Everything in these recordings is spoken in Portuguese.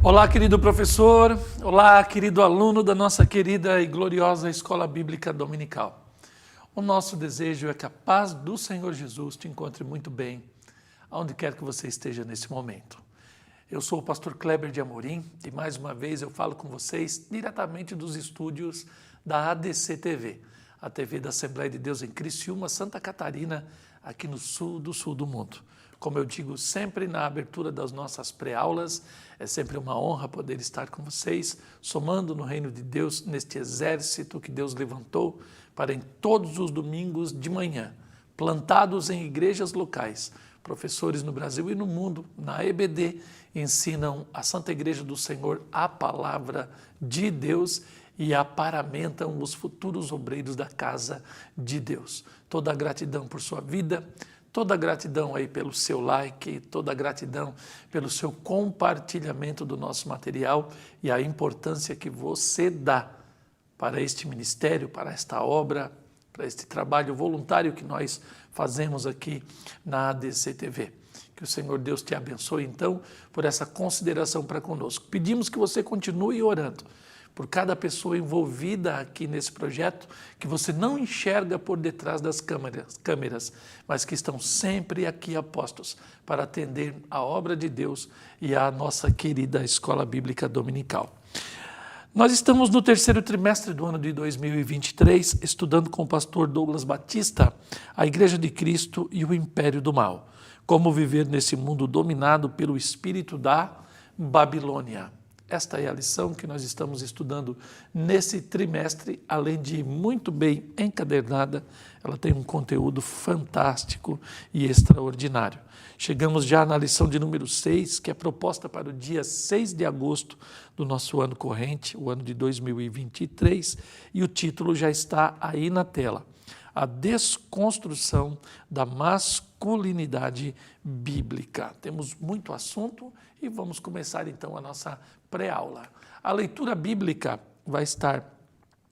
Olá, querido professor, olá, querido aluno da nossa querida e gloriosa Escola Bíblica Dominical. O nosso desejo é que a paz do Senhor Jesus te encontre muito bem, aonde quer que você esteja nesse momento. Eu sou o pastor Kleber de Amorim e mais uma vez eu falo com vocês diretamente dos estúdios da ADC TV, a TV da Assembleia de Deus em Criciúma, Santa Catarina, aqui no sul do mundo. Como eu digo sempre na abertura das nossas pré-aulas, é sempre uma honra poder estar com vocês, somando no reino de Deus, neste exército que Deus levantou para em todos os domingos de manhã, plantados em igrejas locais, professores no Brasil e no mundo, na EBD, ensinam a Santa Igreja do Senhor a palavra de Deus e aparamentam os futuros obreiros da casa de Deus. Toda a gratidão por sua vida, toda a gratidão aí pelo seu like, toda a gratidão pelo seu compartilhamento do nosso material e a importância que você dá para este ministério, para esta obra, para este trabalho voluntário que nós fazemos aqui na ADC TV. Que o Senhor Deus te abençoe, então, por essa consideração para conosco. Pedimos que você continue orando por cada pessoa envolvida aqui nesse projeto, que você não enxerga por detrás das câmeras, mas que estão sempre aqui apostos para atender a obra de Deus e a nossa querida Escola Bíblica Dominical. Nós estamos no terceiro trimestre do ano de 2023, estudando com o pastor Douglas Batista, a Igreja de Cristo e o Império do Mal. Como viver nesse mundo dominado pelo espírito da Babilônia. Esta é a lição que nós estamos estudando nesse trimestre, além de muito bem encadernada, ela tem um conteúdo fantástico e extraordinário. Chegamos já na lição de número 6, que é proposta para o dia 6 de agosto do nosso ano corrente, o ano de 2023, e o título já está aí na tela. A desconstrução da masculinidade bíblica. Temos muito assunto e vamos começar então a nossa pré-aula. A leitura bíblica vai estar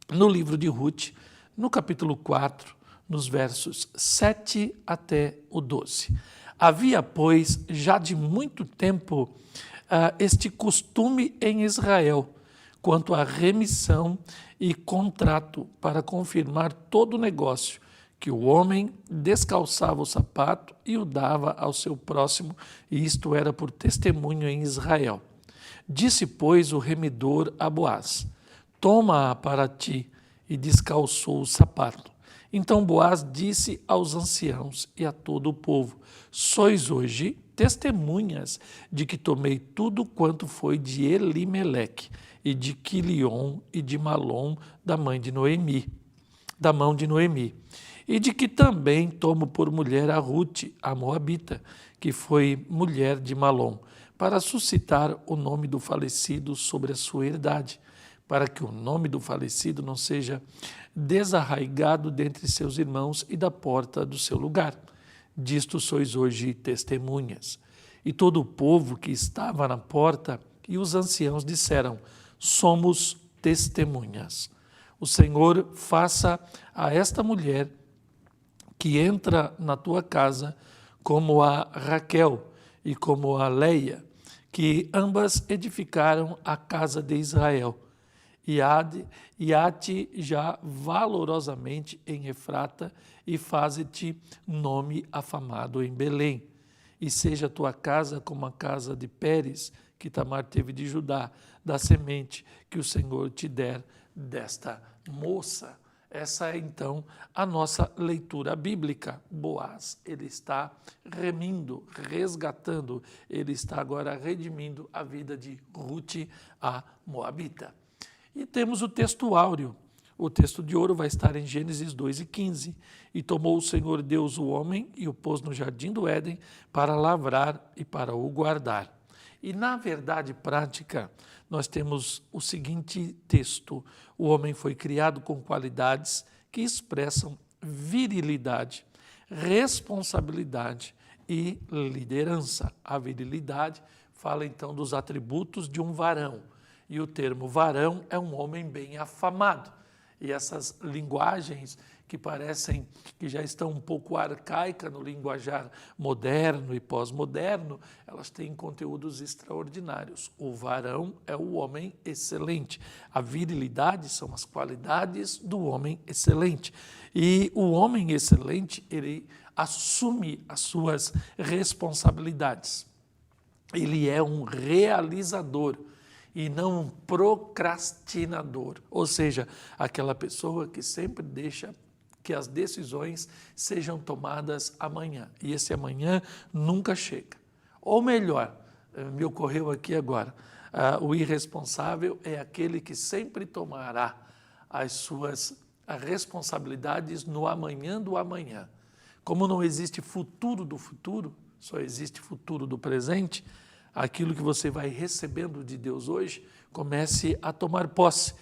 no livro de Ruth, no capítulo 4, nos versos 7 até o 12. Havia, pois, já de muito tempo este costume em Israel, quanto à remissão e contrato para confirmar todo o negócio, que o homem descalçava o sapato e o dava ao seu próximo, e isto era por testemunho em Israel. Disse, pois, o remidor a Boaz: toma-a para ti, e descalçou o sapato. Então Boaz disse aos anciãos e a todo o povo: sois hoje testemunhas de que tomei tudo quanto foi de Elimeleque, e de Quilion e de Malom, da mão de Noemi, e de que também tomo por mulher a Ruth, a Moabita, que foi mulher de Malom, para suscitar o nome do falecido sobre a sua herdade, para que o nome do falecido não seja desarraigado dentre seus irmãos e da porta do seu lugar. Disto sois hoje testemunhas. E todo o povo que estava na porta e os anciãos disseram: somos testemunhas. O Senhor faça a esta mulher que entra na tua casa como a Raquel e como a Leia, que ambas edificaram a casa de Israel, e há-te já valorosamente em Efrata, e faze-te nome afamado em Belém. E seja a tua casa como a casa de Pérez, que Tamar teve de Judá, da semente que o Senhor te der desta moça. Essa é, então, a nossa leitura bíblica. Boaz, ele está resgatando, ele está agora redimindo a vida de Ruth, a Moabita. E temos o texto áureo. O texto de ouro vai estar em Gênesis 2:15. E tomou o Senhor Deus o homem e o pôs no jardim do Éden para lavrar e para o guardar. E na verdade prática, nós temos o seguinte texto: o homem foi criado com qualidades que expressam virilidade, responsabilidade e liderança. A virilidade fala então dos atributos de um varão, e o termo varão é um homem bem afamado. E essas linguagens que parecem que já estão um pouco arcaicas no linguajar moderno e pós-moderno, elas têm conteúdos extraordinários. O varão é o homem excelente. A virilidade são as qualidades do homem excelente. E o homem excelente, ele assume as suas responsabilidades. Ele é um realizador e não um procrastinador, ou seja, aquela pessoa que sempre deixa que as decisões sejam tomadas amanhã, e esse amanhã nunca chega. Ou melhor, me ocorreu aqui agora, o irresponsável é aquele que sempre tomará as suas responsabilidades no amanhã do amanhã. Como não existe futuro do futuro, só existe futuro do presente, aquilo que você vai recebendo de Deus hoje, comece a tomar posse.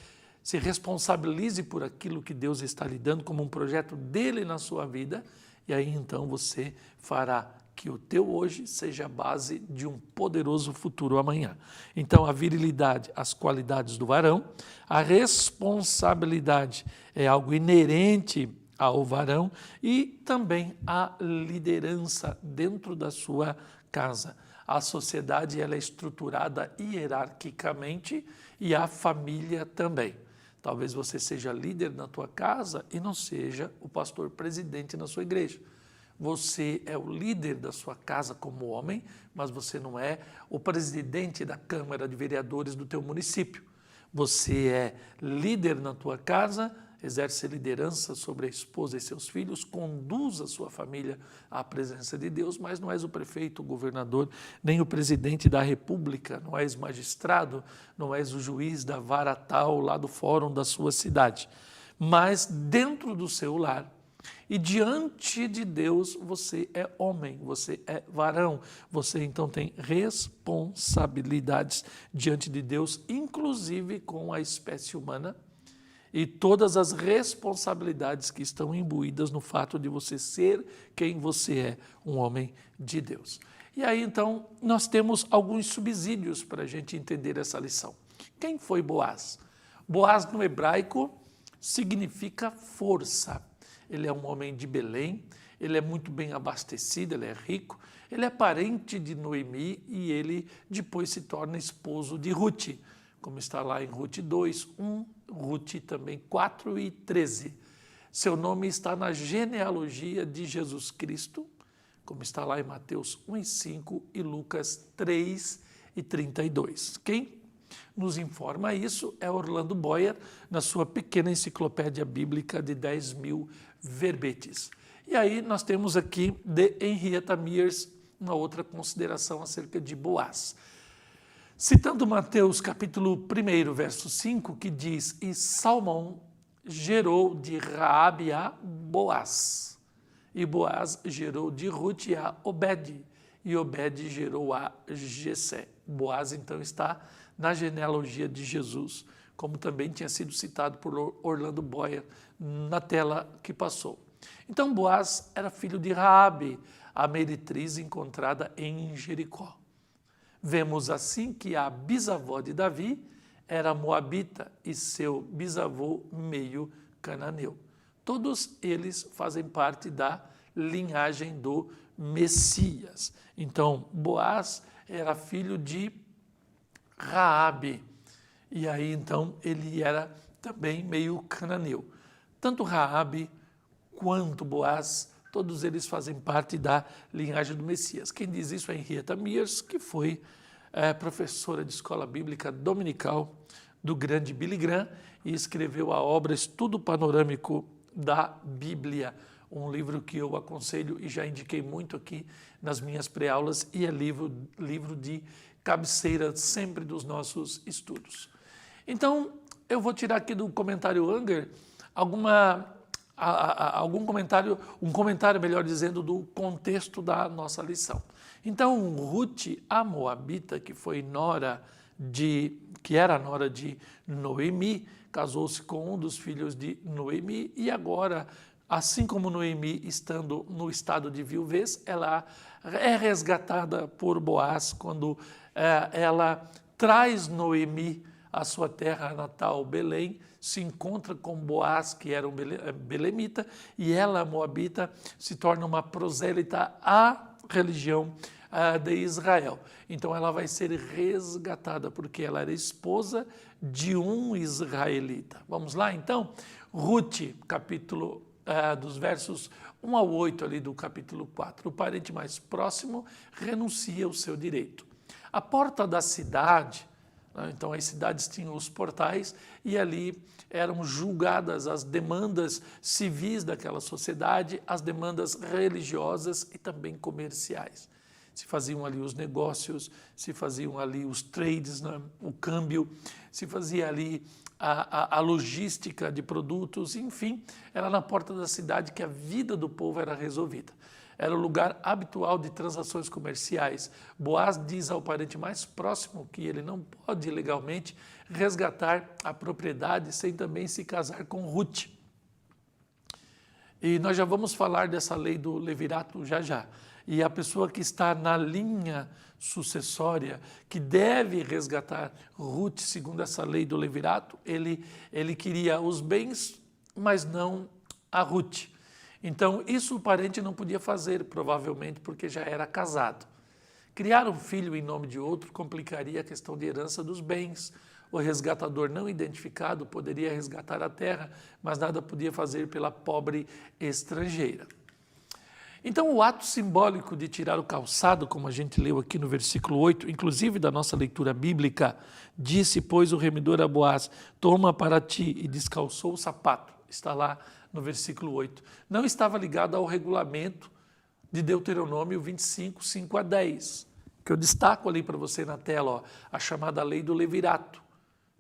Se responsabilize por aquilo que Deus está lhe dando como um projeto dele na sua vida, e aí então você fará que o teu hoje seja a base de um poderoso futuro amanhã. Então a virilidade, as qualidades do varão, a responsabilidade é algo inerente ao varão e também a liderança dentro da sua casa. A sociedade ela é estruturada hierarquicamente e a família também. Talvez você seja líder na tua casa e não seja o pastor presidente na sua igreja. Você é o líder da sua casa como homem, mas você não é o presidente da Câmara de Vereadores do teu município. Você é líder na tua casa, exerce liderança sobre a esposa e seus filhos, conduz a sua família à presença de Deus, mas não és o prefeito, o governador, nem o presidente da república, não és magistrado, não és o juiz da vara tal lá do fórum da sua cidade. Mas dentro do seu lar e diante de Deus você é homem, você é varão, você então tem responsabilidades diante de Deus, inclusive com a espécie humana, e todas as responsabilidades que estão imbuídas no fato de você ser quem você é, um homem de Deus. E aí, então, nós temos alguns subsídios para a gente entender essa lição. Quem foi Boaz? Boaz, no hebraico, significa força. Ele é um homem de Belém, ele é muito bem abastecido, ele é rico, ele é parente de Noemi e ele depois se torna esposo de Ruth, como está lá em Ruth 2, 1, Ruth também 4 e 13. Seu nome está na genealogia de Jesus Cristo, como está lá em Mateus 1 e 5 e Lucas 3 e 32. Quem nos informa isso é Orlando Boyer, na sua pequena enciclopédia bíblica de 10.000 verbetes. E aí nós temos aqui de Henrietta Mears uma outra consideração acerca de Boaz. Citando Mateus capítulo 1, verso 5, que diz, e Salmão gerou de Raabe a Boaz, e Boaz gerou de Ruth a Obed, e Obed gerou a Jessé. Boaz então está na genealogia de Jesus, como também tinha sido citado por Orlando Boyer na tela que passou. Então Boaz era filho de Raabe, a meretriz encontrada em Jericó. Vemos assim que a bisavó de Davi era moabita e seu bisavô meio cananeu. Todos eles fazem parte da linhagem do Messias. Então, Boaz era filho de Raabe, e aí então ele era também meio cananeu. Tanto Raabe quanto Boaz, todos eles fazem parte da linhagem do Messias. Quem diz isso é Henrietta Mears, que foi professora de escola bíblica dominical do grande Billy Graham e escreveu a obra Estudo Panorâmico da Bíblia, um livro que eu aconselho e já indiquei muito aqui nas minhas pré-aulas e é livro de cabeceira sempre dos nossos estudos. Então, eu vou tirar aqui do comentário Unger algum comentário, um comentário, melhor dizendo, do contexto da nossa lição. Então, Ruth, a moabita, que era nora de Noemi, casou-se com um dos filhos de Noemi e agora, assim como Noemi estando no estado de viuvez, ela é resgatada por Boaz quando ela traz Noemi à sua terra natal, Belém, se encontra com Boaz, que era um belemita, e ela, a moabita, se torna uma prosélita à religião de Israel. Então ela vai ser resgatada, porque ela era esposa de um israelita. Vamos lá, então? Ruth, capítulo dos versos 1 ao 8 ali do capítulo 4. O parente mais próximo renuncia o seu direito. A porta da cidade, então as cidades tinham os portais e ali eram julgadas as demandas civis daquela sociedade, as demandas religiosas e também comerciais. Se faziam ali os negócios, se faziam ali os trades, né? O câmbio, se fazia ali a logística de produtos, enfim, era na porta da cidade que a vida do povo era resolvida. Era o lugar habitual de transações comerciais. Boaz diz ao parente mais próximo que ele não pode legalmente resgatar a propriedade sem também se casar com Ruth. E nós já vamos falar dessa lei do levirato já já. E a pessoa que está na linha sucessória, que deve resgatar Ruth, segundo essa lei do levirato, ele queria os bens, mas não a Ruth. Então, isso o parente não podia fazer, provavelmente, porque já era casado. Criar um filho em nome de outro complicaria a questão de herança dos bens. O resgatador não identificado poderia resgatar a terra, mas nada podia fazer pela pobre estrangeira. Então, o ato simbólico de tirar o calçado, como a gente leu aqui no versículo 8, inclusive da nossa leitura bíblica, disse, pois, o remidor a Boaz, toma para ti, e descalçou o sapato. Está lá no versículo 8. Não estava ligado ao regulamento de Deuteronômio 25, 5 a 10, que eu destaco ali para você na tela, ó, a chamada lei do levirato,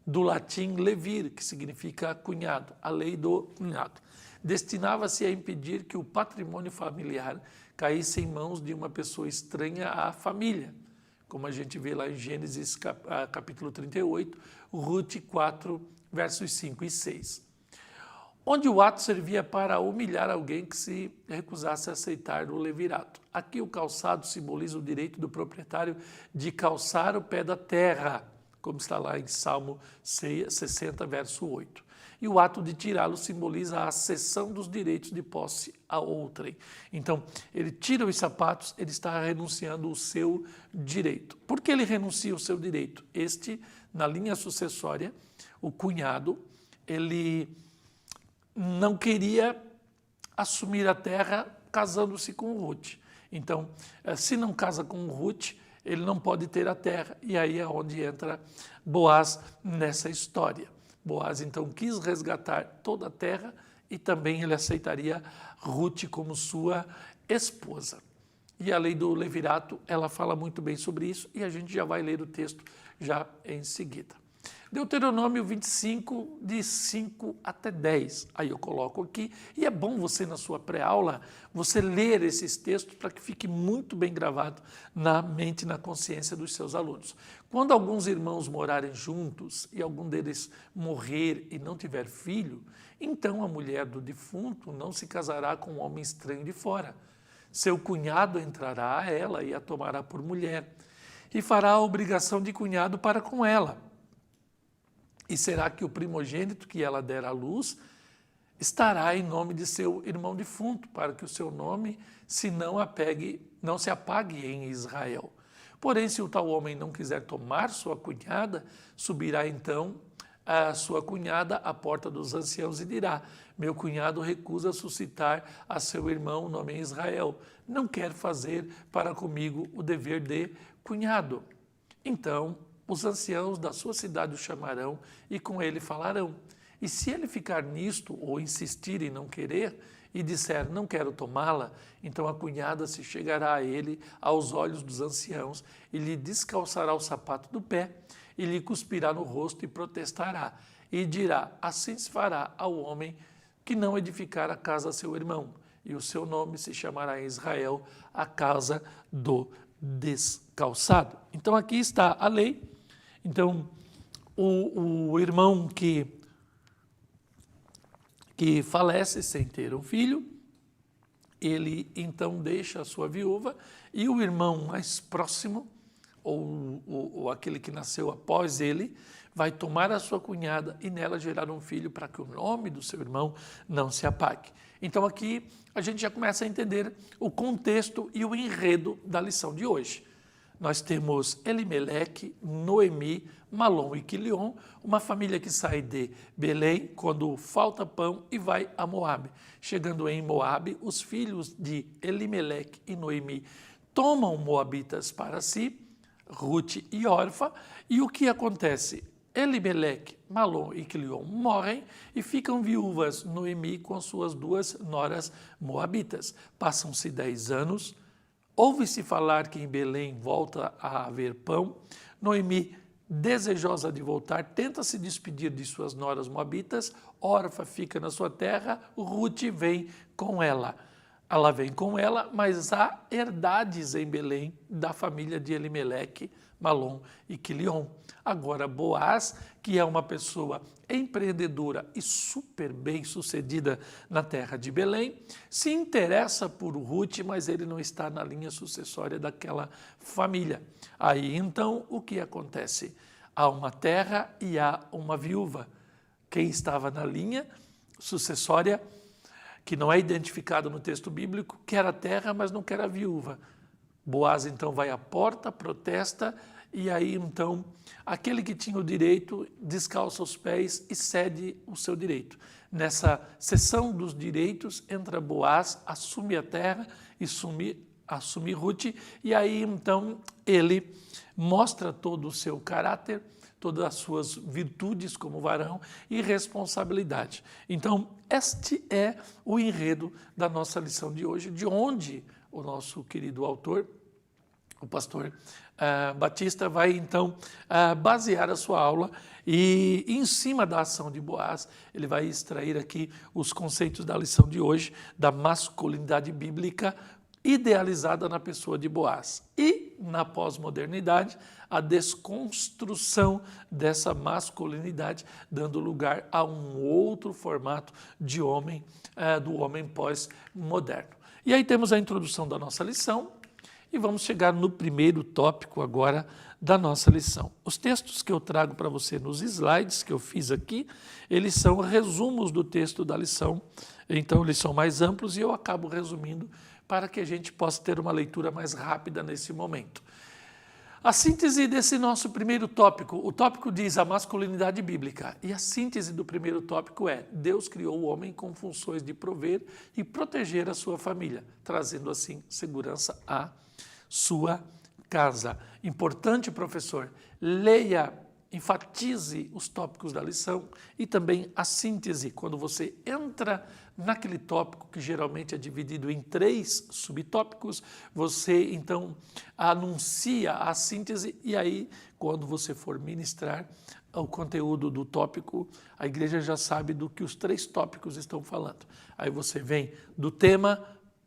do latim levir, que significa cunhado, a lei do cunhado. Destinava-se a impedir que o patrimônio familiar caísse em mãos de uma pessoa estranha à família, como a gente vê lá em Gênesis capítulo 38, Ruth 4, versos 5 e 6. Onde o ato servia para humilhar alguém que se recusasse a aceitar o levirato. Aqui o calçado simboliza o direito do proprietário de calçar o pé da terra, como está lá em Salmo 60, verso 8. E o ato de tirá-lo simboliza a cessão dos direitos de posse a outrem. Então, ele tira os sapatos, ele está renunciando o seu direito. Por que ele renuncia o seu direito? Este, na linha sucessória, o cunhado, ele não queria assumir a terra casando-se com Ruth. Então, se não casa com Ruth, ele não pode ter a terra. E aí é onde entra Boaz nessa história. Boaz, então, quis resgatar toda a terra e também ele aceitaria Ruth como sua esposa. E a lei do levirato, ela fala muito bem sobre isso e a gente já vai ler o texto já em seguida. Deuteronômio 25, de 5 até 10. Aí eu coloco aqui, e é bom você, na sua pré-aula, você ler esses textos para que fique muito bem gravado na mente e na consciência dos seus alunos. Quando alguns irmãos morarem juntos e algum deles morrer e não tiver filho, então a mulher do defunto não se casará com um homem estranho de fora. Seu cunhado entrará a ela e a tomará por mulher, e fará a obrigação de cunhado para com ela. E será que o primogênito que ela der à luz estará em nome de seu irmão defunto, para que o seu nome não se apague em Israel. Porém, se o tal homem não quiser tomar sua cunhada, subirá então a sua cunhada à porta dos anciãos e dirá, meu cunhado recusa suscitar a seu irmão o nome em Israel, não quer fazer para comigo o dever de cunhado. Então, os anciãos da sua cidade o chamarão e com ele falarão. E se ele ficar nisto ou insistir em não querer e disser não quero tomá-la, então a cunhada se chegará a ele aos olhos dos anciãos e lhe descalçará o sapato do pé e lhe cuspirá no rosto e protestará e dirá, assim se fará ao homem que não edificar a casa a seu irmão e o seu nome se chamará em Israel a casa do descalçado. Então aqui está a lei. Então, o irmão que falece sem ter um filho, ele então deixa a sua viúva e o irmão mais próximo, ou aquele que nasceu após ele, vai tomar a sua cunhada e nela gerar um filho para que o nome do seu irmão não se apague. Então aqui a gente já começa a entender o contexto e o enredo da lição de hoje. Nós temos Elimeleque, Noemi, Malom e Quilion, uma família que sai de Belém quando falta pão e vai a Moabe. Chegando em Moabe, os filhos de Elimeleque e Noemi tomam moabitas para si, Ruth e Orfa, e o que acontece? Elimeleque, Malom e Quilion morrem e ficam viúvas Noemi com suas duas noras moabitas. Passam-se 10 anos, ouve-se falar que em Belém volta a haver pão. Noemi, desejosa de voltar, tenta se despedir de suas noras moabitas. Orfa fica na sua terra, Ruth vem com ela. Ela vem com ela, mas há herdades em Belém da família de Elimeleque, Malom e Quilion. Agora Boaz, que é uma pessoa empreendedora e super bem sucedida na terra de Belém, se interessa por Ruth, mas ele não está na linha sucessória daquela família. Aí então o que acontece? Há uma terra e há uma viúva. Quem estava na linha sucessória, que não é identificado no texto bíblico, quer a terra, mas não quer a viúva. Boaz então vai à porta, protesta, e aí então aquele que tinha o direito descalça os pés e cede o seu direito. Nessa cessão dos direitos entra Boaz, assume a terra e assume Ruth, e aí então ele mostra todo o seu caráter, todas as suas virtudes como varão e responsabilidade. Então este é o enredo da nossa lição de hoje, de onde o nosso querido autor, o pastor Batista, vai então basear a sua aula e em cima da ação de Boaz, ele vai extrair aqui os conceitos da lição de hoje, da masculinidade bíblica idealizada na pessoa de Boaz. E na pós-modernidade, a desconstrução dessa masculinidade, dando lugar a um outro formato de homem, do homem pós-moderno. E aí temos a introdução da nossa lição, e vamos chegar no primeiro tópico agora da nossa lição. Os textos que eu trago para você nos slides que eu fiz aqui, eles são resumos do texto da lição, então eles são mais amplos e eu acabo resumindo para que a gente possa ter uma leitura mais rápida nesse momento. A síntese desse nosso primeiro tópico, o tópico diz a masculinidade bíblica, e a síntese do primeiro tópico é: Deus criou o homem com funções de prover e proteger a sua família, trazendo assim segurança à sua casa. Importante, professor, leia, enfatize os tópicos da lição e também a síntese. Quando você entra naquele tópico que geralmente é dividido em 3 subtópicos, você então anuncia a síntese e aí quando você for ministrar o conteúdo do tópico, a igreja já sabe do que os 3 tópicos estão falando. Aí você vem do tema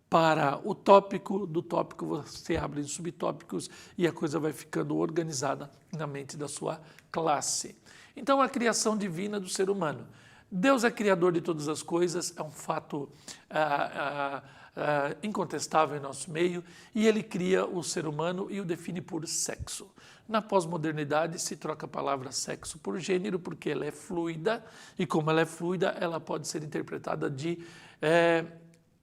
para o tópico, do tópico você abre em subtópicos e a coisa vai ficando organizada na mente da sua classe. Então, a criação divina do ser humano. Deus é criador de todas as coisas, é um fato incontestável em nosso meio, e ele cria o ser humano e o define por sexo. Na pós-modernidade se troca a palavra sexo por gênero, porque ela é fluida, e como ela é fluida, ela pode ser interpretada de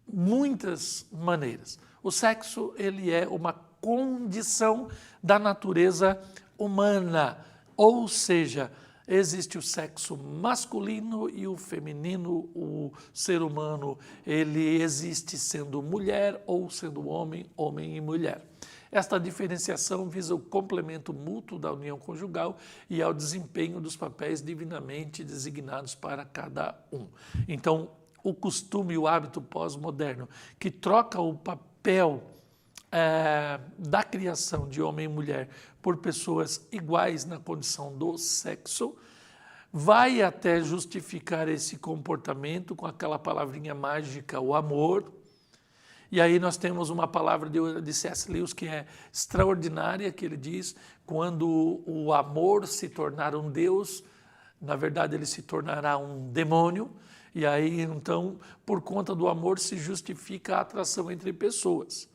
muitas maneiras. O sexo, ele é uma condição da natureza humana, ou seja, existe o sexo masculino e o feminino. O ser humano, ele existe sendo mulher ou sendo homem, homem e mulher. Esta diferenciação visa o complemento mútuo da união conjugal e ao desempenho dos papéis divinamente designados para cada um. Então, o costume e o hábito pós-moderno, que troca o papel da criação de homem e mulher por pessoas iguais na condição do sexo, vai até justificar esse comportamento com aquela palavrinha mágica, o amor. E aí nós temos uma palavra de C.S. Lewis que é extraordinária, que ele diz: quando o amor se tornar um Deus, na verdade ele se tornará um demônio. E aí, então, por conta do amor se justifica a atração entre pessoas.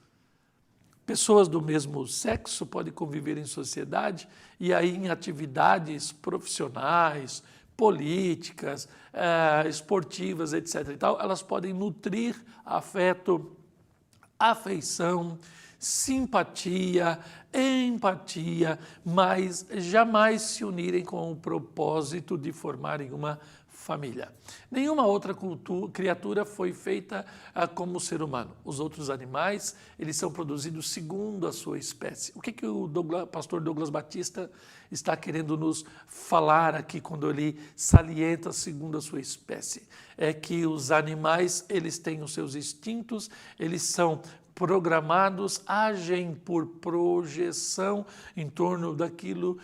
Pessoas do mesmo sexo podem conviver em sociedade e aí em atividades profissionais, políticas, esportivas, etc. e tal, elas podem nutrir afeto, afeição, simpatia, empatia, mas jamais se unirem com o propósito de formarem uma família. Nenhuma outra criatura foi feita como o ser humano. Os outros animais, eles são produzidos segundo a sua espécie. O que o pastor Douglas Batista está querendo nos falar aqui quando ele salienta segundo a sua espécie? É que os animais, eles têm os seus instintos, eles são programados, agem por projeção em torno daquilo,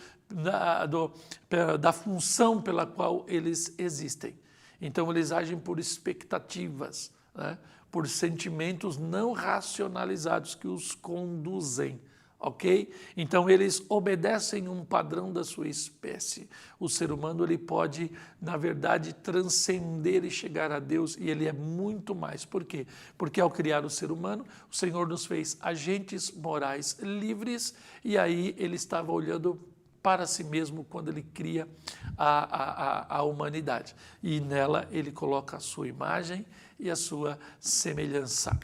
da função pela qual eles existem. Então, eles agem por expectativas, né? Por sentimentos não racionalizados que os conduzem. Ok? Então, eles obedecem um padrão da sua espécie. O ser humano, ele pode, na verdade, transcender e chegar a Deus, e ele é muito mais. Por quê? Porque ao criar o ser humano, o Senhor nos fez agentes morais livres, e aí ele estava olhando para si mesmo quando ele cria a humanidade. E nela ele coloca a sua imagem e a sua semelhança.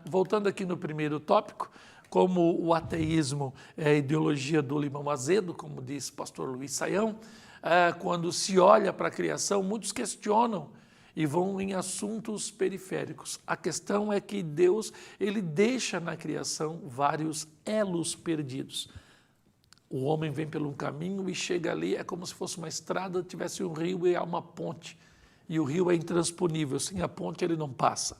Voltando aqui no primeiro tópico, como o ateísmo é a ideologia do limão azedo, como diz o pastor Luiz Saião, quando se olha para a criação, muitos questionam e vão em assuntos periféricos. A questão é que Deus, ele deixa na criação vários elos perdidos. O homem vem pelo um caminho e chega ali, é como se fosse uma estrada, tivesse um rio e há uma ponte. E o rio é intransponível, sem a ponte ele não passa.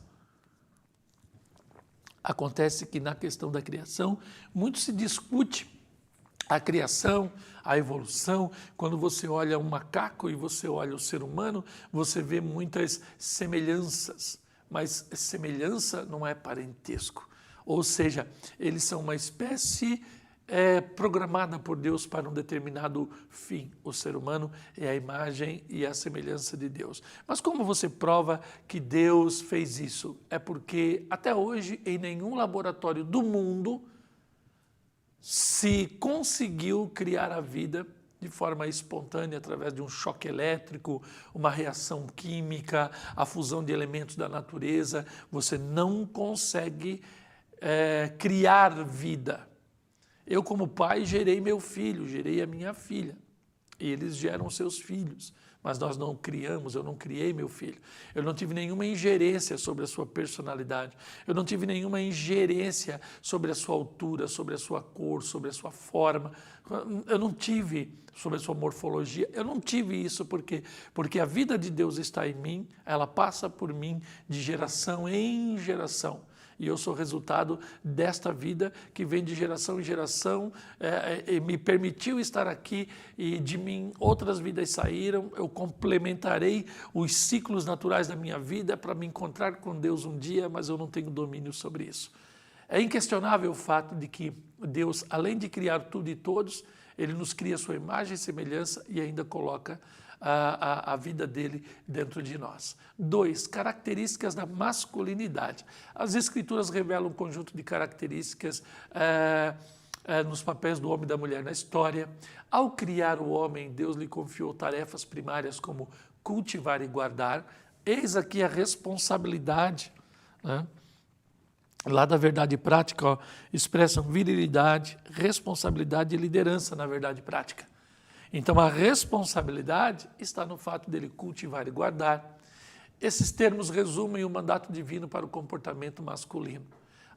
Acontece que na questão da criação, muito se discute a criação, a evolução. Quando você olha um macaco e você olha o ser humano, você vê muitas semelhanças, mas semelhança não é parentesco. Ou seja, eles são uma espécie programada por Deus para um determinado fim. O ser humano é a imagem e a semelhança de Deus. Mas como você prova que Deus fez isso? É porque até hoje em nenhum laboratório do mundo se conseguiu criar a vida de forma espontânea, através de um choque elétrico, uma reação química, a fusão de elementos da natureza. Você não consegue criar vida. Eu, como pai, gerei meu filho, gerei a minha filha. E eles geram seus filhos. Mas nós não criamos, eu não criei meu filho. Eu não tive nenhuma ingerência sobre a sua personalidade. Eu não tive nenhuma ingerência sobre a sua altura, sobre a sua cor, sobre a sua forma. Eu não tive sobre a sua morfologia. Eu não tive isso porque a vida de Deus está em mim, ela passa por mim de geração em geração. E eu sou resultado desta vida que vem de geração em geração, me permitiu estar aqui e de mim outras vidas saíram. Eu complementarei os ciclos naturais da minha vida para me encontrar com Deus um dia, mas eu não tenho domínio sobre isso. É inquestionável o fato de que Deus, além de criar tudo e todos, ele nos cria a sua imagem e semelhança e ainda coloca a vida dele dentro de nós. 2, características da masculinidade. As Escrituras revelam um conjunto de características nos papéis do homem e da mulher na história. Ao criar o homem, Deus lhe confiou tarefas primárias como cultivar e guardar. Eis aqui a responsabilidade, né? Lá da verdade prática, ó, expressam virilidade, responsabilidade e liderança na verdade prática. Então, a responsabilidade está no fato dele cultivar e guardar. Esses termos resumem o mandato divino para o comportamento masculino.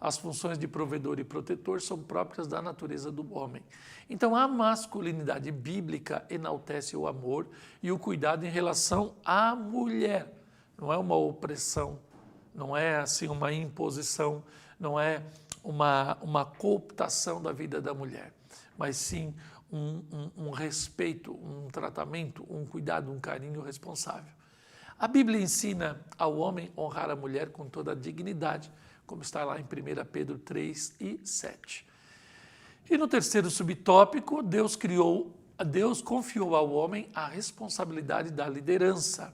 As funções de provedor e protetor são próprias da natureza do homem. Então, a masculinidade bíblica enaltece o amor e o cuidado em relação à mulher. Não é uma opressão, não é assim uma imposição, não é uma cooptação da vida da mulher, mas sim um respeito, um tratamento, um cuidado, um carinho responsável. A Bíblia ensina ao homem honrar a mulher com toda a dignidade, como está lá em 1 Pedro 3 e 7. E no terceiro subtópico, Deus confiou ao homem a responsabilidade da liderança.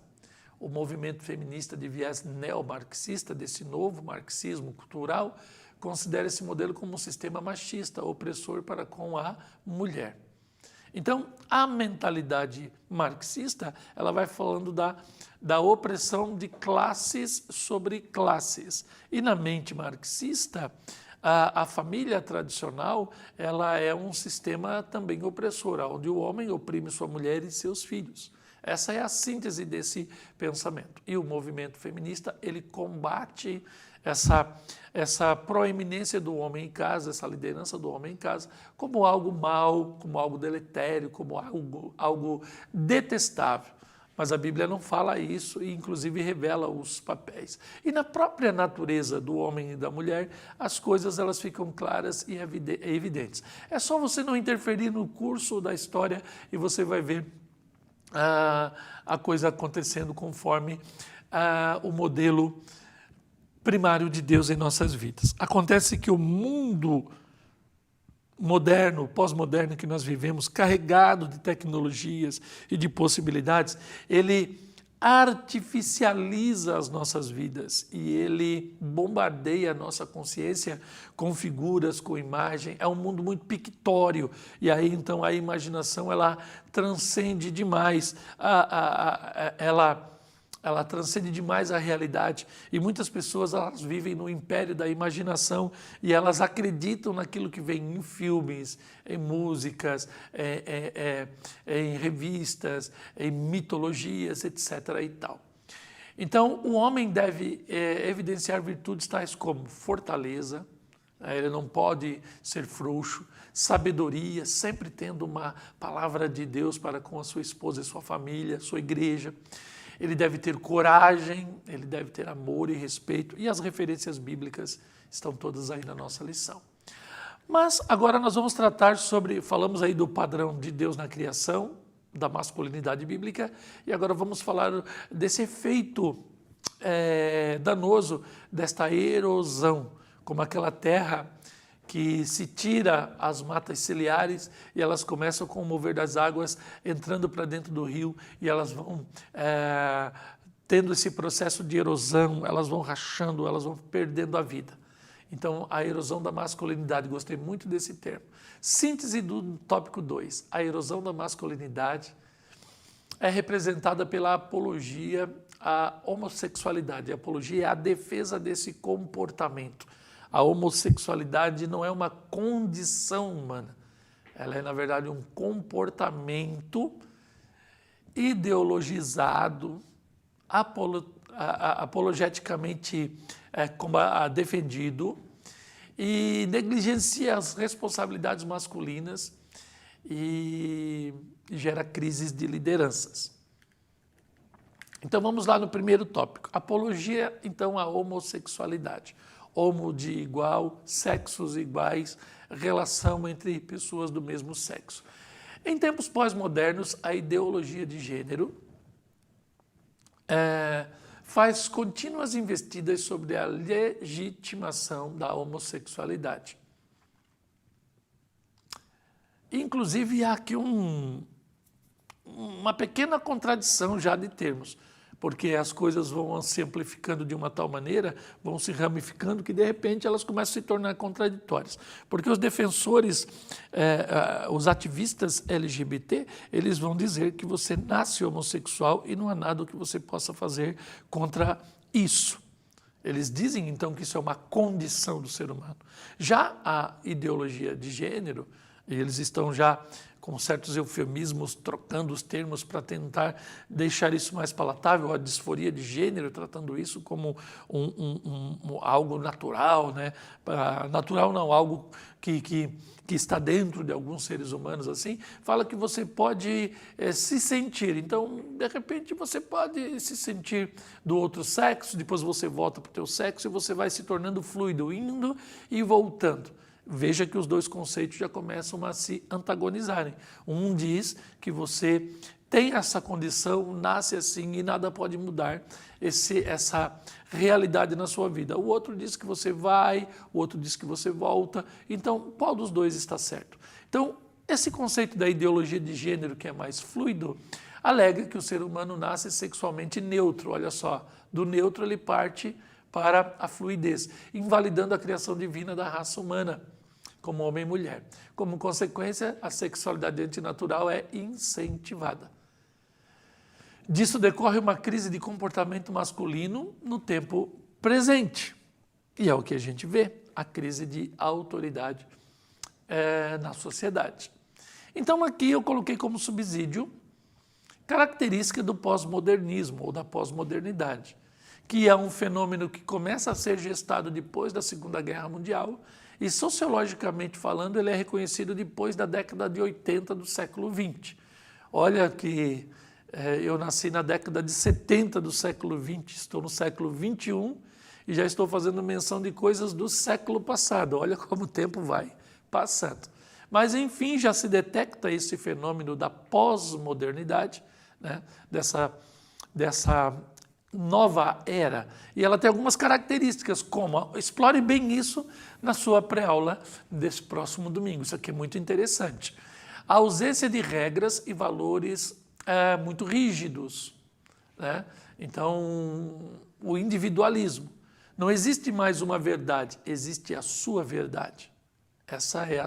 O movimento feminista de viés neomarxista, desse novo marxismo cultural, considera esse modelo como um sistema machista, opressor para com a mulher. Então, a mentalidade marxista, ela vai falando da opressão de classes sobre classes. E na mente marxista, a família tradicional, ela é um sistema também opressor, onde o homem oprime sua mulher e seus filhos. Essa é a síntese desse pensamento. E o movimento feminista, ele combate essa proeminência do homem em casa, essa liderança do homem em casa, como algo mau, como algo deletério, como algo detestável. Mas a Bíblia não fala isso e, inclusive, revela os papéis. E na própria natureza do homem e da mulher, as coisas elas ficam claras e evidentes. É só você não interferir no curso da história e você vai ver a coisa acontecendo conforme o modelo primário de Deus em nossas vidas. Acontece que o mundo moderno, pós-moderno que nós vivemos, carregado de tecnologias e de possibilidades, ele artificializa as nossas vidas e ele bombardeia a nossa consciência com figuras, com imagem. É um mundo muito pictório e aí então a imaginação ela transcende demais, ela transcende demais a realidade e muitas pessoas elas vivem no império da imaginação e elas acreditam naquilo que vem em filmes, em músicas, em revistas, em mitologias, etc. e tal. Então, o homem deve evidenciar virtudes tais como fortaleza, ele não pode ser frouxo, sabedoria, sempre tendo uma palavra de Deus para com a sua esposa e sua família, sua igreja. Ele deve ter coragem, ele deve ter amor e respeito, e as referências bíblicas estão todas aí na nossa lição. Mas agora nós vamos tratar falamos aí do padrão de Deus na criação, da masculinidade bíblica, e agora vamos falar desse efeito danoso desta erosão, como aquela terra que se tira as matas ciliares e elas começam com o mover das águas entrando para dentro do rio e elas vão tendo esse processo de erosão, elas vão rachando, elas vão perdendo a vida. Então, a erosão da masculinidade, gostei muito desse termo. Síntese do tópico 2, a erosão da masculinidade é representada pela apologia à homossexualidade. A apologia é a defesa desse comportamento. A homossexualidade não é uma condição humana, ela é, na verdade, um comportamento ideologizado, apologeticamente defendido e negligencia as responsabilidades masculinas e gera crises de lideranças. Então, vamos lá no primeiro tópico. Apologia, então, à homossexualidade. Homo de igual, sexos iguais, relação entre pessoas do mesmo sexo. Em tempos pós-modernos, a ideologia de gênero faz contínuas investidas sobre a legitimação da homossexualidade. Inclusive, há aqui uma pequena contradição já de termos, porque as coisas vão se amplificando de uma tal maneira, vão se ramificando, que de repente elas começam a se tornar contraditórias. Porque os defensores, os ativistas LGBT, eles vão dizer que você nasce homossexual e não há nada que você possa fazer contra isso. Eles dizem então que isso é uma condição do ser humano. Já a ideologia de gênero, eles estão já com certos eufemismos, trocando os termos para tentar deixar isso mais palatável, a disforia de gênero, tratando isso como algo natural, né? Natural não, algo que está dentro de alguns seres humanos, assim, fala que você pode se sentir. Então, de repente, você pode se sentir do outro sexo, depois você volta para o teu sexo e você vai se tornando fluido, indo e voltando. Veja que os dois conceitos já começam a se antagonizarem. Um diz que você tem essa condição, nasce assim e nada pode mudar essa realidade na sua vida. O outro diz que você vai, o outro diz que você volta. Então, qual dos dois está certo? Então, esse conceito da ideologia de gênero, que é mais fluido, alega que o ser humano nasce sexualmente neutro. Olha só, do neutro ele parte para a fluidez, invalidando a criação divina da raça humana, como homem e mulher. Como consequência, a sexualidade antinatural é incentivada. Disso decorre uma crise de comportamento masculino no tempo presente. E é o que a gente vê, a crise de autoridade na sociedade. Então aqui eu coloquei como subsídio característica do pós-modernismo ou da pós-modernidade, que é um fenômeno que começa a ser gestado depois da Segunda Guerra Mundial e, sociologicamente falando, ele é reconhecido depois da década de 80 do século XX. Olha que eu nasci na década de 70 do século XX, estou no século XXI e já estou fazendo menção de coisas do século passado. Olha como o tempo vai passando. Mas, enfim, já se detecta esse fenômeno da pós-modernidade, né? dessa nova era. E ela tem algumas características, como, explore bem isso na sua pré-aula desse próximo domingo. Isso aqui é muito interessante. A ausência de regras e valores muito rígidos, né? Então, o individualismo. Não existe mais uma verdade, existe a sua verdade. Essa é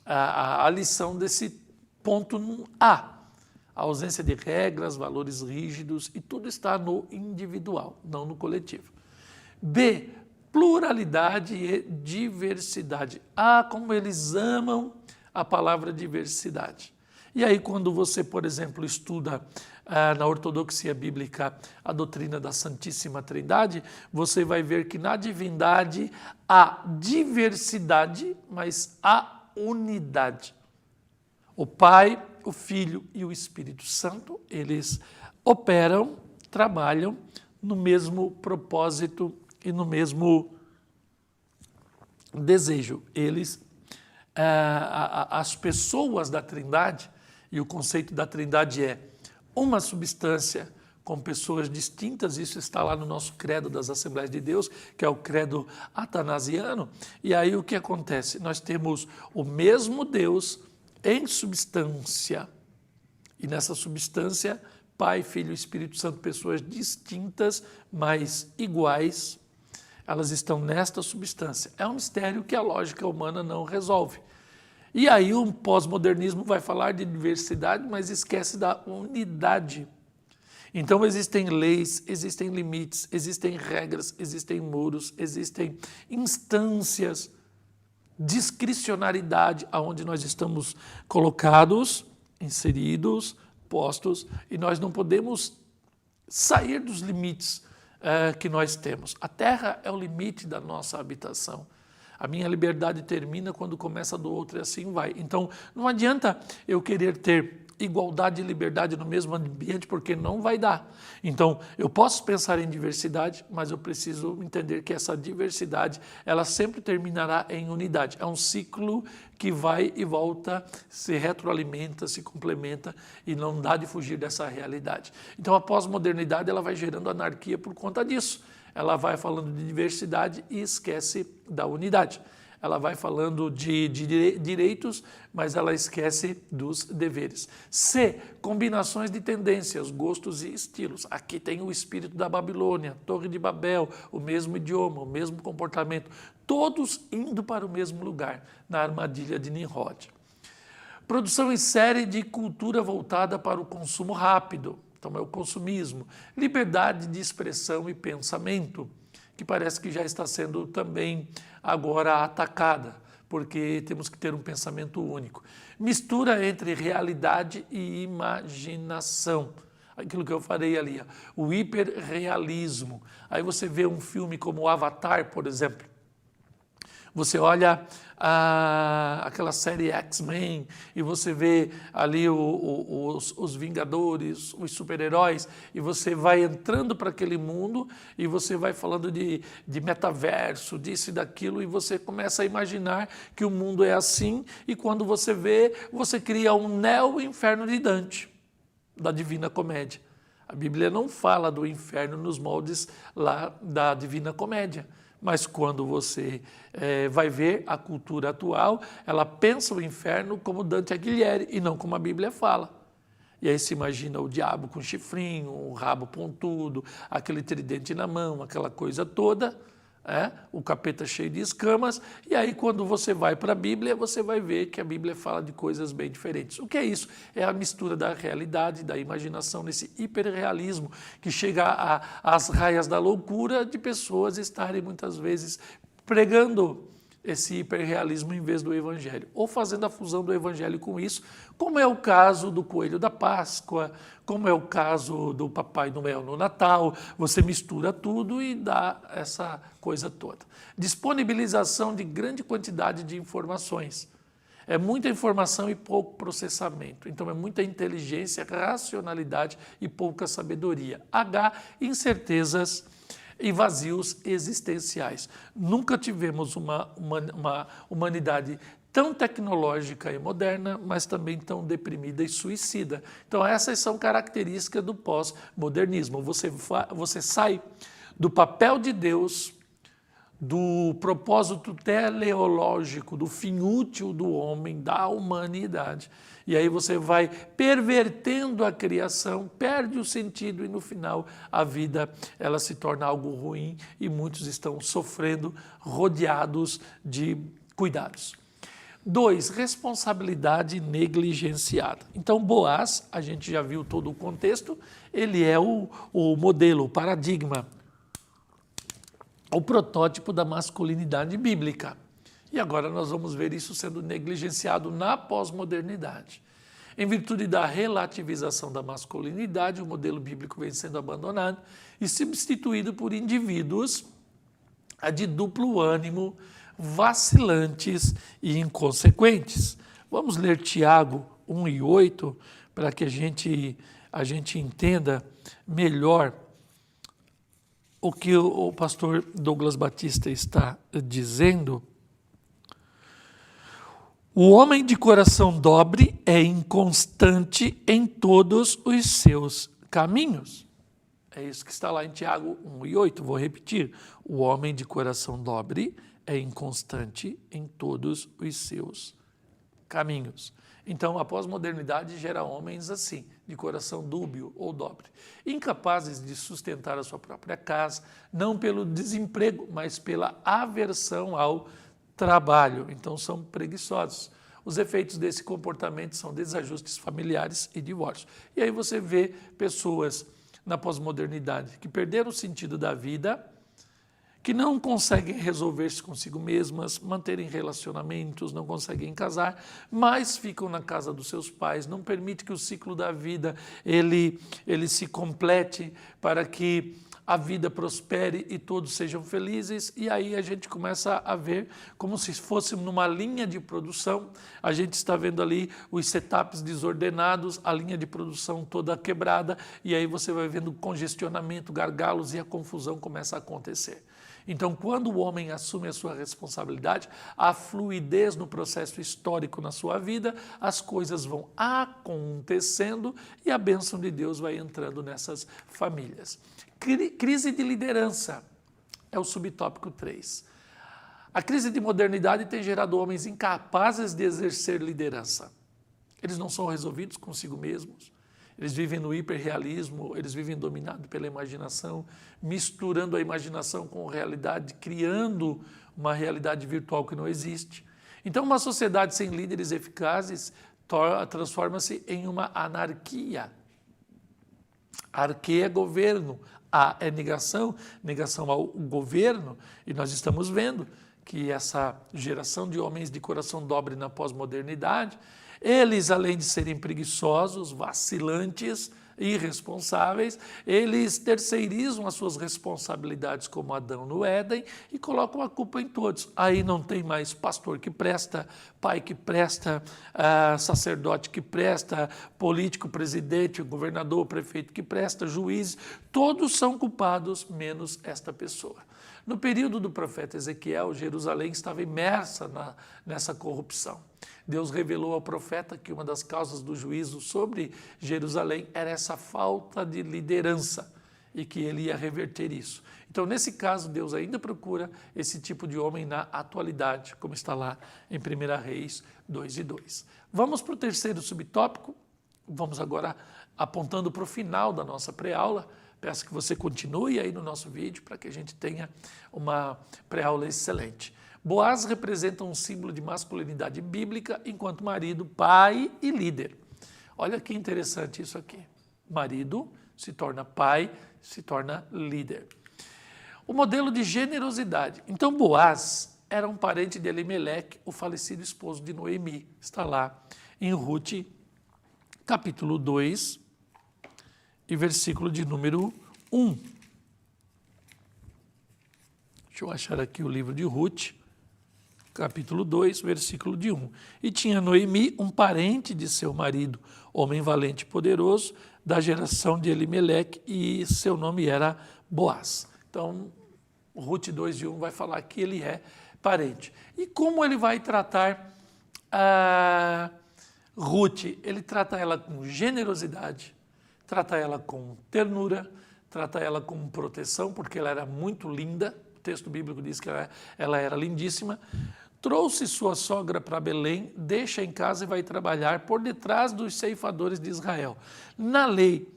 a lição desse ponto A. A ausência de regras, valores rígidos, e tudo está no individual, não no coletivo. B, pluralidade e diversidade. Como eles amam a palavra diversidade. E aí, quando você, por exemplo, estuda na ortodoxia bíblica a doutrina da Santíssima Trindade, você vai ver que na divindade há diversidade, mas há unidade. O Pai, o Filho e o Espírito Santo, eles operam, trabalham no mesmo propósito e no mesmo desejo. As pessoas da Trindade, e o conceito da Trindade é uma substância com pessoas distintas, isso está lá no nosso credo das Assembleias de Deus, que é o credo atanasiano, e aí o que acontece? Nós temos o mesmo Deus em substância, e nessa substância, Pai, Filho e Espírito Santo, pessoas distintas, mas iguais, elas estão nesta substância. É um mistério que a lógica humana não resolve. E aí o pós-modernismo vai falar de diversidade, mas esquece da unidade. Então existem leis, existem limites, existem regras, existem muros, existem instâncias, discricionariedade, aonde nós estamos colocados, inseridos, postos, e nós não podemos sair dos limites que nós temos. A terra é o limite da nossa habitação. A minha liberdade termina quando começa a do outro e assim vai. Então, não adianta eu querer ter igualdade e liberdade no mesmo ambiente, porque não vai dar. Então, eu posso pensar em diversidade, mas eu preciso entender que essa diversidade, ela sempre terminará em unidade. É um ciclo que vai e volta, se retroalimenta, se complementa e não dá de fugir dessa realidade. Então, a pós-modernidade, ela vai gerando anarquia por conta disso. Ela vai falando de diversidade e esquece da unidade. Ela vai falando de direitos, mas ela esquece dos deveres. C, combinações de tendências, gostos e estilos. Aqui tem o espírito da Babilônia, Torre de Babel, o mesmo idioma, o mesmo comportamento, todos indo para o mesmo lugar, na armadilha de Nimrod. Produção em série de cultura voltada para o consumo rápido. Então é o consumismo, liberdade de expressão e pensamento, que parece que já está sendo também agora atacada, porque temos que ter um pensamento único. Mistura entre realidade e imaginação. Aquilo que eu falei ali, o hiperrealismo. Aí você vê um filme como o Avatar, por exemplo. Você olha aquela série X-Men e você vê ali os Vingadores, os super-heróis, e você vai entrando para aquele mundo e você vai falando de metaverso, disso e daquilo, e você começa a imaginar que o mundo é assim, e quando você vê, você cria um neo-inferno de Dante, da Divina Comédia. A Bíblia não fala do inferno nos moldes lá da Divina Comédia. Mas quando você vai ver a cultura atual, ela pensa o inferno como Dante Alighieri e não como a Bíblia fala. E aí se imagina o diabo com chifrinho, o rabo pontudo, aquele tridente na mão, aquela coisa toda, o capeta cheio de escamas, e aí quando você vai para a Bíblia, você vai ver que a Bíblia fala de coisas bem diferentes. O que é isso? É a mistura da realidade, da imaginação, nesse hiperrealismo que chega às raias da loucura de pessoas estarem muitas vezes pregando esse hiperrealismo em vez do Evangelho, ou fazendo a fusão do Evangelho com isso, como é o caso do Coelho da Páscoa, como é o caso do Papai Noel no Natal. Você mistura tudo e dá essa coisa toda. Disponibilização de grande quantidade de informações. É muita informação e pouco processamento. Então é muita inteligência, racionalidade e pouca sabedoria. Incertezas e vazios existenciais. Nunca tivemos uma humanidade tão tecnológica e moderna, mas também tão deprimida e suicida. Então essas são características do pós-modernismo. Você sai do papel de Deus, do propósito teleológico, do fim útil do homem, da humanidade. E aí você vai pervertendo a criação, perde o sentido e no final a vida ela se torna algo ruim e muitos estão sofrendo, rodeados de cuidados. 2, responsabilidade negligenciada. Então Boaz, a gente já viu todo o contexto, ele é o modelo, o paradigma, o protótipo da masculinidade bíblica. E agora nós vamos ver isso sendo negligenciado na pós-modernidade. Em virtude da relativização da masculinidade, o modelo bíblico vem sendo abandonado e substituído por indivíduos de duplo ânimo, vacilantes e inconsequentes. Vamos ler Tiago 1:8 para que a gente entenda melhor o que o pastor Douglas Batista está dizendo. O homem de coração dobre é inconstante em todos os seus caminhos. É isso que está lá em Tiago 1:8. Vou repetir. O homem de coração dobre é inconstante em todos os seus caminhos. Então, a pós-modernidade gera homens assim, de coração dúbio ou dobre, incapazes de sustentar a sua própria casa, não pelo desemprego, mas pela aversão ao trabalho. Então, são preguiçosos. Os efeitos desse comportamento são desajustes familiares e divórcio. E aí você vê pessoas na pós-modernidade que perderam o sentido da vida, que não conseguem resolver-se consigo mesmas, manterem relacionamentos, não conseguem casar, mas ficam na casa dos seus pais, não permite que o ciclo da vida ele se complete para que a vida prospere e todos sejam felizes. E aí a gente começa a ver como se fosse numa linha de produção. A gente está vendo ali os setups desordenados, a linha de produção toda quebrada, e aí você vai vendo congestionamento, gargalos e a confusão começa a acontecer. Então, quando o homem assume a sua responsabilidade, a fluidez no processo histórico na sua vida, as coisas vão acontecendo e a bênção de Deus vai entrando nessas famílias. Crise de liderança é o subtópico 3. A crise de modernidade tem gerado homens incapazes de exercer liderança. Eles não são resolvidos consigo mesmos. Eles vivem no hiperrealismo, eles vivem dominados pela imaginação, misturando a imaginação com a realidade, criando uma realidade virtual que não existe. Então, uma sociedade sem líderes eficazes transforma-se em uma anarquia. Arque é governo, a é negação ao governo, e nós estamos vendo que essa geração de homens de coração dobre na pós-modernidade, eles, além de serem preguiçosos, vacilantes, irresponsáveis, eles terceirizam as suas responsabilidades como Adão no Éden e colocam a culpa em todos. Aí não tem mais pastor que presta, pai que presta, sacerdote que presta, político, presidente, governador, prefeito que presta, juízes, todos são culpados, menos esta pessoa. No período do profeta Ezequiel, Jerusalém estava imersa nessa corrupção. Deus revelou ao profeta que uma das causas do juízo sobre Jerusalém era essa falta de liderança e que ele ia reverter isso. Então, nesse caso, Deus ainda procura esse tipo de homem na atualidade, como está lá em 1 Reis 2:2. Vamos para o terceiro subtópico, vamos agora apontando para o final da nossa pré-aula. Peço que você continue aí no nosso vídeo para que a gente tenha uma pré-aula excelente. Boaz representa um símbolo de masculinidade bíblica enquanto marido, pai e líder. Olha que interessante isso aqui. Marido se torna pai, se torna líder. O modelo de generosidade. Então Boaz era um parente de Elimeleque, o falecido esposo de Noemi. Está lá em Ruth, capítulo 2 e versículo de número 1. Deixa eu achar aqui o livro de Ruth, capítulo 2, versículo de 1. E tinha Noemi um parente de seu marido, homem valente e poderoso, da geração de Elimeleque, e seu nome era Boaz. Então, Ruth 2 de 1 vai falar que ele é parente. E como ele vai tratar a Ruth? Ele trata ela com generosidade, trata ela com ternura, trata ela com proteção, porque ela era muito linda. O texto bíblico diz que ela era lindíssima. Trouxe sua sogra para Belém, deixa em casa e vai trabalhar por detrás dos ceifadores de Israel. Na lei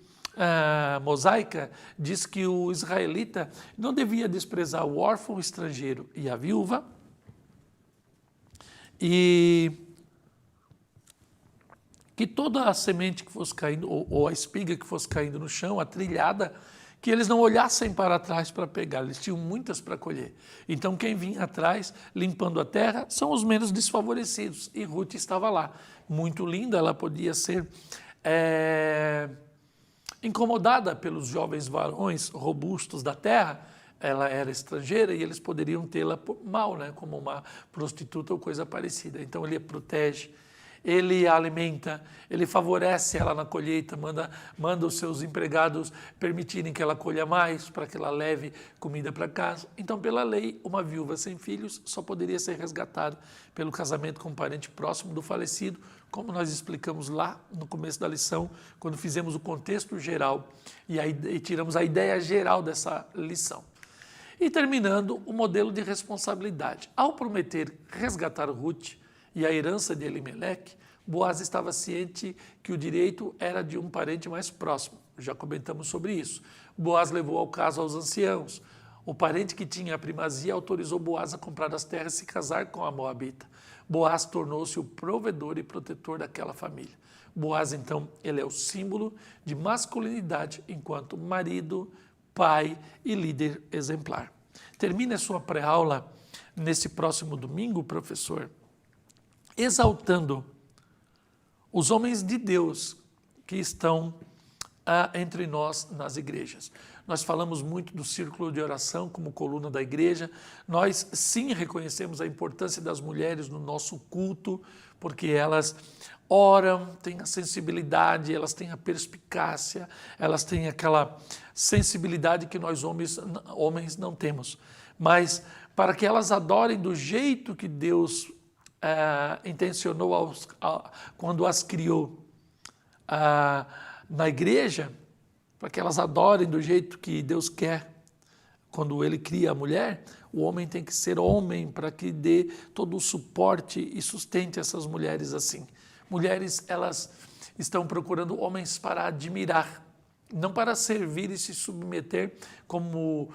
mosaica, diz que o israelita não devia desprezar o órfão, o estrangeiro e a viúva, e que toda a semente que fosse caindo, ou a espiga que fosse caindo no chão, a trilhada, que eles não olhassem para trás para pegar, eles tinham muitas para colher. Então quem vinha atrás, limpando a terra, são os menos desfavorecidos. E Ruth estava lá, muito linda, ela podia ser incomodada pelos jovens varões robustos da terra. Ela era estrangeira e eles poderiam tê-la mal, né, como uma prostituta ou coisa parecida. Então ele a protege, ele a alimenta, ele favorece ela na colheita, manda os seus empregados permitirem que ela colha mais, para que ela leve comida para casa. Então, pela lei, uma viúva sem filhos só poderia ser resgatada pelo casamento com um parente próximo do falecido, como nós explicamos lá no começo da lição, quando fizemos o contexto geral e tiramos a ideia geral dessa lição. E terminando, o modelo de responsabilidade. Ao prometer resgatar Ruth e a herança de Elimeleque, Boaz estava ciente que o direito era de um parente mais próximo. Já comentamos sobre isso. Boaz levou ao caso aos anciãos. O parente que tinha a primazia autorizou Boaz a comprar as terras e se casar com a moabita. Boaz tornou-se o provedor e protetor daquela família. Boaz, então, ele é o símbolo de masculinidade enquanto marido, pai e líder exemplar. Termine a sua pré-aula nesse próximo domingo, professor, exaltando os homens de Deus que estão entre nós nas igrejas. Nós falamos muito do círculo de oração como coluna da igreja. Nós sim reconhecemos a importância das mulheres no nosso culto, porque elas oram, têm a sensibilidade, elas têm a perspicácia, elas têm aquela sensibilidade que nós homens não temos. Mas para que elas adorem do jeito que Deus intencionou quando as criou na igreja, para que elas adorem do jeito que Deus quer. Quando Ele cria a mulher, o homem tem que ser homem para que dê todo o suporte e sustente essas mulheres assim. Mulheres, elas estão procurando homens para admirar, não para servir e se submeter como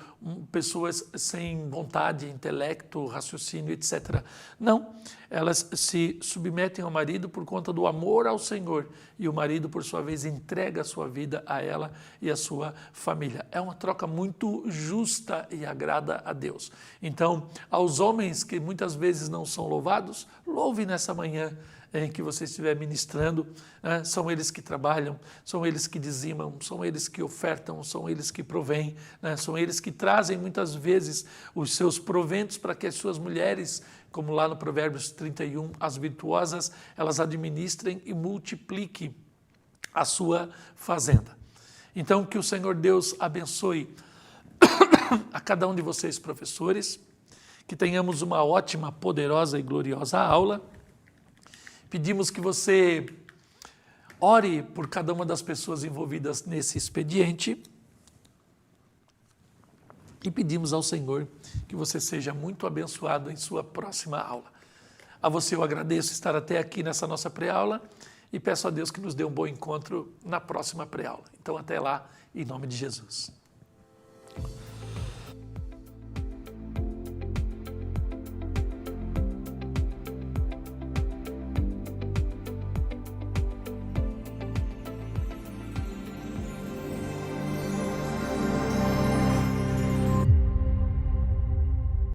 pessoas sem vontade, intelecto, raciocínio, etc. Não, elas se submetem ao marido por conta do amor ao Senhor, e o marido, por sua vez, entrega a sua vida a ela e a sua família. É uma troca muito justa e agrada a Deus. Então, aos homens que muitas vezes não são louvados, louve nessa manhã em que você estiver ministrando, né? São eles que trabalham, são eles que dizimam, são eles que ofertam, são eles que provêm, né? São eles que trazem muitas vezes os seus proventos para que as suas mulheres, como lá no Provérbios 31, as virtuosas, elas administrem e multipliquem a sua fazenda. Então, que o Senhor Deus abençoe a cada um de vocês, professores, que tenhamos uma ótima, poderosa e gloriosa aula. Pedimos que você ore por cada uma das pessoas envolvidas nesse expediente e pedimos ao Senhor que você seja muito abençoado em sua próxima aula. A você eu agradeço estar até aqui nessa nossa pré-aula e peço a Deus que nos dê um bom encontro na próxima pré-aula. Então, até lá, em nome de Jesus.